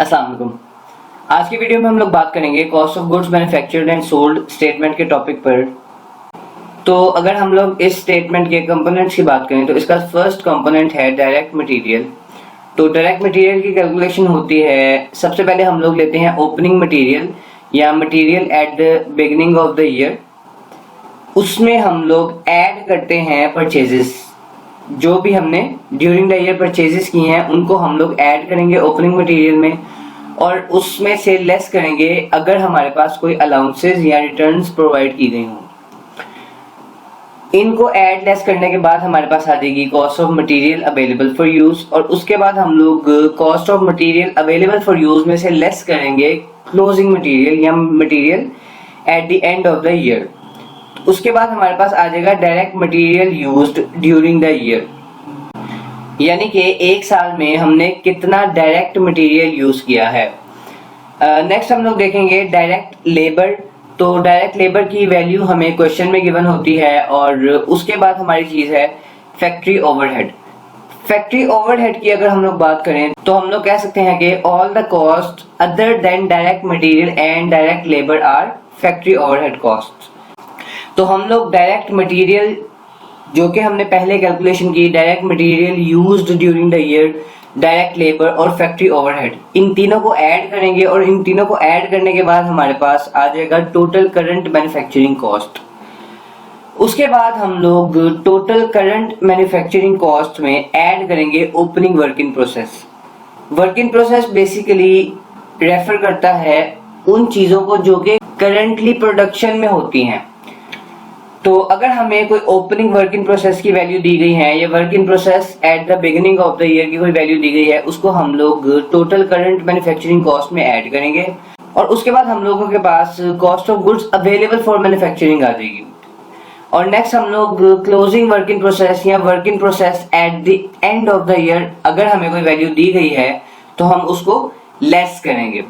अस्सलाम वालेकुम। आज की वीडियो में हम लोग बात करेंगे cost of goods manufactured and sold statement के टॉपिक पर। तो अगर हम लोग इस स्टेटमेंट के कंपोनेंट्स की बात करें तो इसका फर्स्ट कंपोनेंट है डायरेक्ट मटेरियल। तो डायरेक्ट मटेरियल की कैलकुलेशन होती है, सबसे पहले हम लोग लेते हैं ओपनिंग मटेरियल या material at the beginning of the year. उसमें हम लोग ऐड करते हैं परचेजेस, जो भी हमने ड्यूरिंग द ईयर परचेजेस की हैं उनको हम लोग ऐड करेंगे ओपनिंग मटेरियल में, और उसमें से लेस करेंगे अगर हमारे पास कोई अलाउंसेस या रिटर्न्स प्रोवाइड की गई हों। इनको ऐड लेस करने के बाद हमारे पास आ जाएगी cost of material available for use, और उसके बाद हम लोग cost of material available for use में से लेस करेंगे क्लोजिंग मटेरियल या material at the end of the year. उसके बाद हमारे पास आ जाएगा direct material used during the year, यानी कि एक साल में हमने कितना डायरेक्ट मटेरियल यूज किया है। नेक्स्ट हम लोग देखेंगे डायरेक्ट लेबर। तो डायरेक्ट लेबर की वैल्यू हमें क्वेश्चन में गिवन होती है, और उसके बाद हमारी चीज है फैक्ट्री ओवरहेड। फैक्ट्री ओवरहेड की अगर हम लोग बात करें तो हम लोग कह सकते हैं कि all the cost other than direct material and direct labour are factory overhead cost. तो हम लोग डायरेक्ट मटेरियल जो कि हमने पहले कैलकुलेशन की, direct material used during the year, direct labour और फैक्ट्री ओवरहेड, इन तीनों को ऐड करेंगे, और इन तीनों को ऐड करने के बाद हमारे पास आ जाएगा टोटल करंट मैन्युफैक्चरिंग कॉस्ट। उसके बाद हम लोग टोटल करंट मैन्युफैक्चरिंग कॉस्ट में ऐड करेंगे opening work in process. Work in process basically refer करता है उन चीजों को जो कि करंटली प्रोडक्शन में होती हैं। तो अगर हमें कोई ओपनिंग वर्क इन प्रोसेस की वैल्यू दी गई है या work in process at the beginning of the year की कोई वैल्यू दी गई है, उसको हम लोग टोटल करंट मैन्युफैक्चरिंग कॉस्ट में ऐड करेंगे, और उसके बाद हम लोगों के पास cost of goods available for manufacturing आ जाएगी। और नेक्स्ट हम लोग क्लोजिंग वर्क इन प्रोसेस या work in process at the end of the year, अगर हमें कोई वैल्यू दी गई है तो हम उसको लेस करेंगे।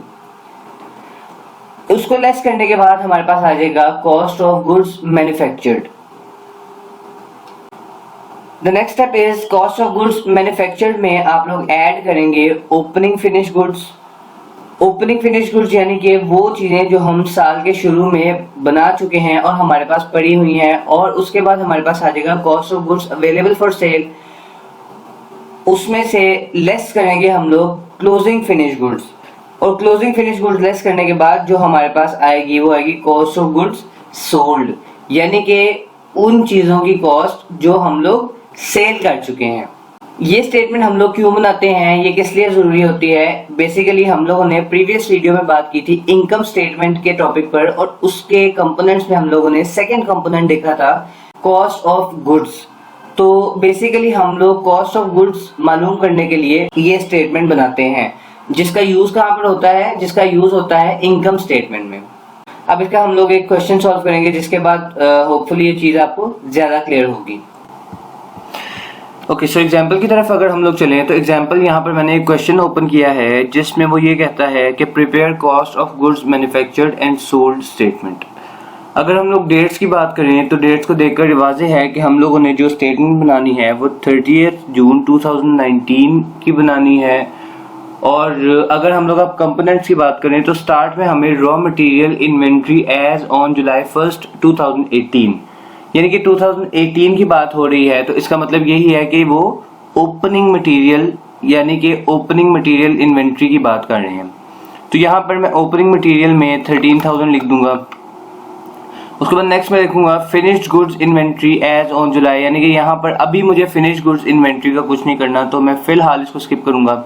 उसको लेस करने के बाद हमारे पास आ जाएगा cost of goods manufactured. The next step is cost of goods manufactured में आप लोग ऐड करेंगे opening finish goods. Opening finish goods यानी कि वो चीजें जो हम साल के शुरू में बना चुके हैं और हमारे पास पड़ी हुई हैं, और उसके बाद हमारे पास आ जाएगा cost of goods available for cell. उसमें से लेस करेंगे हम लोग क्लोजिंग फिनिश गुड्स, और क्लोजिंग फिनिश गुड्स लेस करने के बाद जो हमारे पास आएगी वो आएगी कॉस्ट ऑफ गुड्स सोल्ड, यानी कि उन चीजों की कॉस्ट जो हम लोग सेल कर चुके हैं। ये स्टेटमेंट हम लोग क्यों बनाते हैं, ये किस लिए जरूरी होती है? बेसिकली हम लोगों ने प्रीवियस वीडियो में बात की थी इनकम स्टेटमेंट के टॉपिक पर, और उसके कंपोनेंट्स में हम लोगों ने सेकेंड कंपोनेंट देखा था कॉस्ट ऑफ गुड्स। तो बेसिकली हम लोग कॉस्ट ऑफ गुड्स मालूम करने के लिए ये स्टेटमेंट बनाते हैं, जिसका यूज कहाँ पर होता है? जिसका यूज होता है इनकम स्टेटमेंट में। अब इसका हम लोग एक क्वेश्चन सॉल्व करेंगे, जिसके बाद होपफुली ये चीज आपको ज्यादा क्लियर होगी। ओके, सो एग्जांपल की तरफ अगर हम लोग चलें तो एग्जांपल यहाँ पर मैंने एक क्वेश्चन ओपन किया है जिसमें वो ये कहता है कि prepare cost of goods manufactured and sold statement. अगर हम लोग डेट्स की बात करें तो डेट्स को देखकर वाज़ेह है कि हम लोगों ने जो स्टेटमेंट बनानी है वो 30 जून 2019 की बनानी है। और अगर हम लोग अब कंपोनेंट्स की बात करें तो स्टार्ट में हमें raw material inventory as on July 1, 2018, यानी कि 2018 की बात हो रही है, तो इसका मतलब यही है कि वो ओपनिंग मटेरियल यानी कि ओपनिंग मटेरियल इन्वेंट्री की बात कर रहे हैं। तो यहाँ पर मैं ओपनिंग मटेरियल में 13,000 लिख दूंगा। उसके बाद नेक्स्ट में लिखूंगा finished goods inventory as on July, यानी कि यहाँ पर अभी मुझे फिनिश्ड गुड्स इन्वेंट्री का कुछ नहीं करना, तो मैं फिलहाल इसको स्किप करूंगा।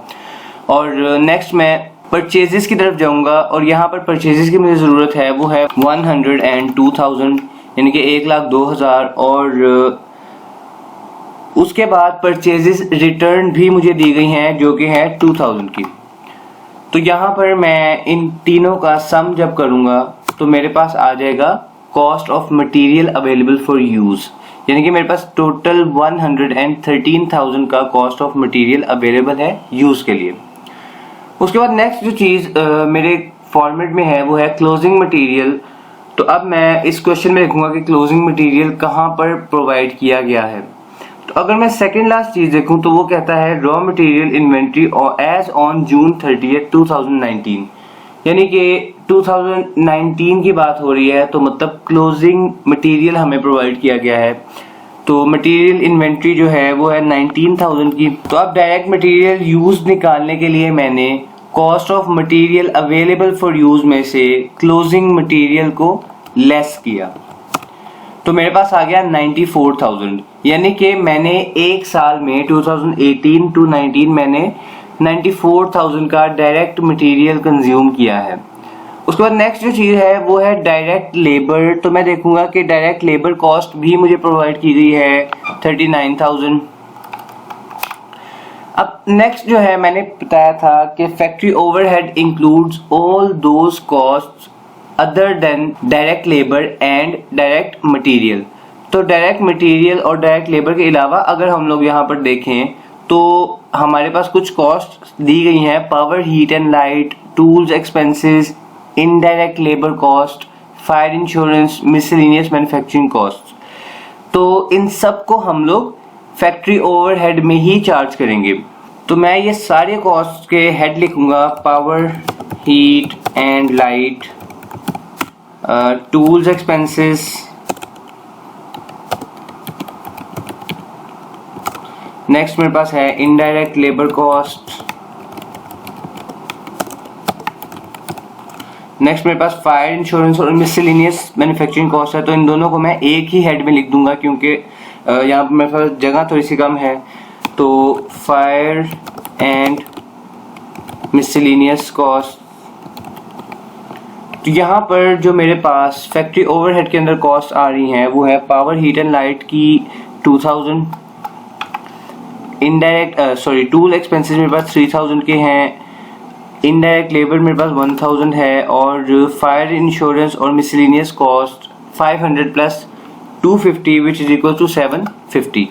और नेक्स्ट मैं परचेजेस की तरफ जाऊंगा, और यहाँ पर परचेजेस की मुझे ज़रूरत है वो है 102,000, यानी कि 1,02,000। और उसके बाद परचेजेस रिटर्न भी मुझे दी गई हैं जो कि है 2,000 की। तो यहाँ पर मैं इन तीनों का सम जब करूँगा तो मेरे पास आ जाएगा cost of material available for use, यानी कि मेरे पास टोटल 113,000 का कॉस्ट ऑफ मटेरियल अवेलेबल है यूज़ के लिए। उसके बाद नेक्स्ट जो चीज़ मेरे फॉर्मेट में है वो है क्लोजिंग मटेरियल। तो अब मैं इस क्वेश्चन में लिखूंगा कि क्लोजिंग मटेरियल कहाँ पर प्रोवाइड किया गया है। तो अगर मैं सेकेंड लास्ट चीज देखूं तो वो कहता है raw material inventory as on June 30 2019, यानी कि 2019 की बात हो रही है, तो मतलब क्लोजिंग मटेरियल हमें प्रोवाइड किया गया है। तो मटेरियल इन्वेंट्री जो है वो है 19,000 की। तो अब डायरेक्ट मटेरियल यूज निकालने के लिए मैंने cost of material available for use में से क्लोजिंग मटेरियल को लेस किया, तो मेरे पास आ गया 94,000। यानी कि मैंने एक साल में 2018 to 19 मैंने 94,000 का डायरेक्ट मटेरियल कंज्यूम किया है। उसके बाद नेक्स्ट जो चीज़ है वो है डायरेक्ट लेबर। तो मैं देखूंगा कि डायरेक्ट लेबर कॉस्ट भी मुझे प्रोवाइड की गई है 39,000। अब नेक्स्ट जो है मैंने बताया था कि factory overhead includes all those cost other than direct labour and direct material. तो डायरेक्ट मटेरियल और डायरेक्ट लेबर के अलावा अगर हम लोग यहाँ पर देखें तो हमारे पास कुछ कॉस्ट दी गई हैं, power heat and light, tools expenses, indirect labour cost, fire insurance, miscellaneous manufacturing cost. तो इन सब को हम लोग फैक्ट्री ओवरहेड में ही चार्ज करेंगे। तो मैं ये सारे कॉस्ट के हेड लिखूंगा, power heat and light, tools expenses, next मेरे पास है इनडायरेक्ट लेबर कॉस्ट, नेक्स्ट मेरे पास फायर इंश्योरेंस और मिसलेनियस मैन्युफैक्चरिंग कॉस्ट है। तो इन दोनों को मैं एक ही हेड में लिख दूंगा क्योंकि यहाँ पर मेरे पास जगह थोड़ी सी कम है। तो फायर एंड मिसलेनियस कॉस्ट, तो यहाँ पर जो मेरे पास फैक्ट्री ओवरहेड के अंदर कॉस्ट आ रही हैं वो है पावर हीट एंड लाइट की 2000, इनडायरेक्ट टूल एक्सपेंसेस मेरे पास 3000 के हैं, इनडायरेक्ट लेबर मेरे पास 1000 है, और फायर इंश्योरेंस और miscellaneous cost 500 plus 250 which is equal to 750।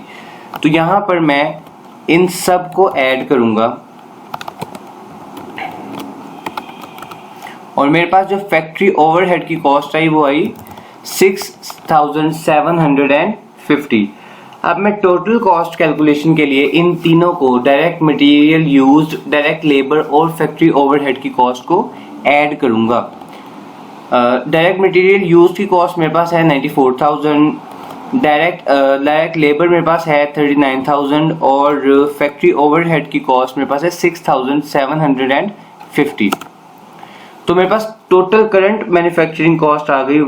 तो यहाँ पर मैं इन सब को ऐड करूँगा और मेरे पास जो फैक्ट्री ओवरहेड की कॉस्ट आई वो आई 6750। अब मैं टोटल कॉस्ट कैलकुलेशन के लिए इन तीनों को direct material used, direct labour और फैक्ट्री ओवरहेड की कॉस्ट को ऐड करूंगा। डायरेक्ट मटेरियल यूज्ड की कॉस्ट मेरे पास है 94,000, डायरेक्ट लेबर मेरे पास है 39,000 और फैक्ट्री ओवरहेड की कॉस्ट मेरे पास है 6750। तो मेरे पास टोटल करंट मैन्युफैक्चरिंग कॉस्ट आ गई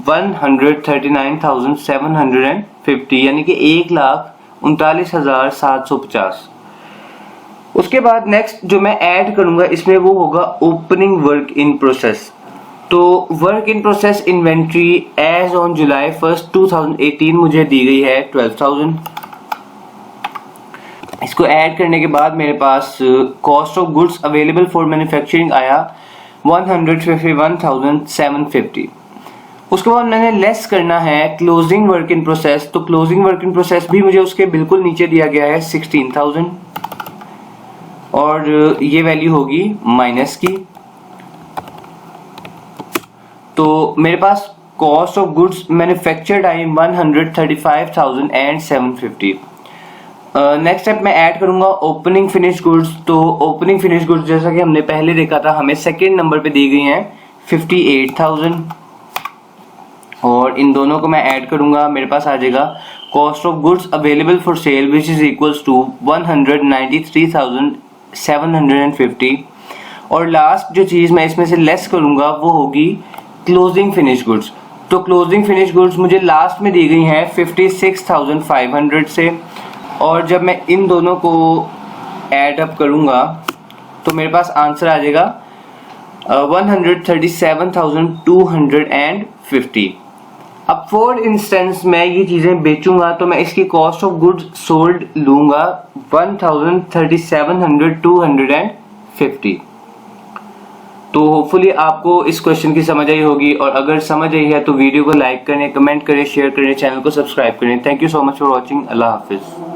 139,750, यानी कि 1,39,750। उसके बाद नेक्स्ट जो मैं ऐड करूंगा इसमें वो होगा ओपनिंग वर्क इन प्रोसेस। तो work in process inventory as on July 1 2018 मुझे दी गई है 12,000। इसको ऐड करने के बाद मेरे पास cost of goods available for manufacturing आया 151,750। उसके बाद मैंने लेस करना है क्लोजिंग वर्क इन प्रोसेस। तो क्लोजिंग वर्क इन प्रोसेस भी मुझे उसके बिल्कुल नीचे दिया गया है 16,000 और ये वैल्यू होगी माइनस की। तो मेरे पास कॉस्ट ऑफ गुड्स मैन्युफैक्चर्ड आई 135,750। नेक्स्ट स्टेप मैं ऐड करूंगा ओपनिंग फिनिश गुड्स। तो ओपनिंग फिनिश गुड्स जैसा कि हमने पहले देखा था हमें सेकेंड नंबर पे दी गई हैं 58,000 और इन दोनों को मैं ऐड करूंगा, मेरे पास आ जाएगा cost of goods available for sale which is equals to 193,750। और लास्ट जो चीज़ मैं इसमें से लेस करूंगा वो होगी क्लोजिंग फिनिश गुड्स। तो क्लोजिंग फिनिश गुड्स मुझे लास्ट में दी गई हैं 56,500 से, और जब मैं इन दोनों को ऐड अप करूंगा तो मेरे पास आंसर आ जाएगा 137,250। अब फॉर इंस्टेंस मैं ये चीज़ें बेचूंगा तो मैं इसकी कॉस्ट ऑफ गुड्स सोल्ड लूंगा 137,250। तो होपफुली आपको इस क्वेश्चन की समझ आई होगी, और अगर समझ आई है तो वीडियो को लाइक करें, कमेंट करें, शेयर करें, चैनल को सब्सक्राइब करें। Thank you so much for watching. अल्लाह हाफिज़।